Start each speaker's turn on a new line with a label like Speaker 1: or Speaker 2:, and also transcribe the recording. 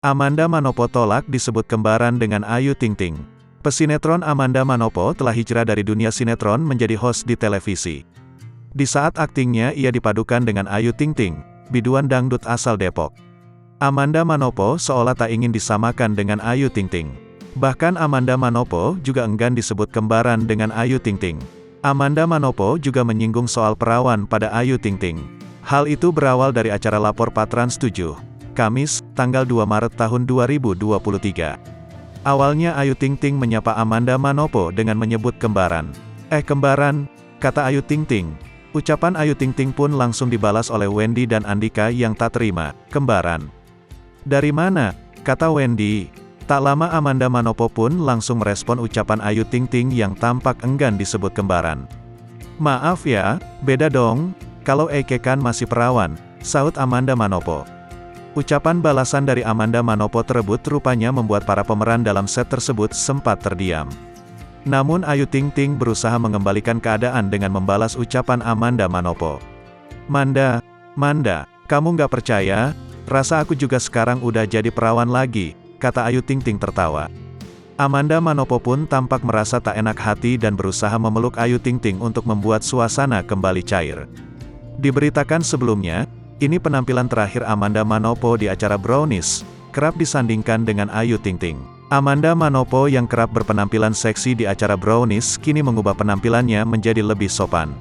Speaker 1: Amanda Manopo tolak disebut kembaran dengan Ayu Ting Ting. Pesinetron Amanda Manopo telah hijrah dari dunia sinetron menjadi host di televisi. Di saat aktingnya ia dipadukan dengan Ayu Ting Ting, biduan dangdut asal Depok. Amanda Manopo seolah tak ingin disamakan dengan Ayu Ting Ting. Bahkan Amanda Manopo juga enggan disebut kembaran dengan Ayu Ting Ting. Amanda Manopo juga menyinggung soal perawan pada Ayu Ting Ting. Hal itu berawal dari acara Lapor Pak Trans 7, Kamis, tanggal 2 Maret tahun 2023. Awalnya Ayu Ting Ting menyapa Amanda Manopo dengan menyebut kembaran. Kembaran, kata Ayu Ting Ting. Ucapan Ayu Ting Ting pun langsung dibalas oleh Wendy dan Andika yang tak terima. Kembaran. Dari mana? Kata Wendy. Tak lama Amanda Manopo pun langsung merespon ucapan Ayu Ting Ting yang tampak enggan disebut kembaran. Maaf ya, beda dong, kalau Eke kan masih perawan, sahut Amanda Manopo. Ucapan balasan dari Amanda Manopo tersebut rupanya membuat para pemeran dalam set tersebut sempat terdiam. Namun Ayu Ting Ting berusaha mengembalikan keadaan dengan membalas ucapan Amanda Manopo. Manda, kamu nggak percaya? Rasa aku juga sekarang udah jadi perawan lagi, kata Ayu Ting Ting tertawa. Amanda Manopo pun tampak merasa tak enak hati dan berusaha memeluk Ayu Ting Ting untuk membuat suasana kembali cair. Diberitakan sebelumnya, ini penampilan terakhir Amanda Manopo di acara Brownies, kerap disandingkan dengan Ayu Ting Ting. Amanda Manopo yang kerap berpenampilan seksi di acara Brownies kini mengubah penampilannya menjadi lebih sopan.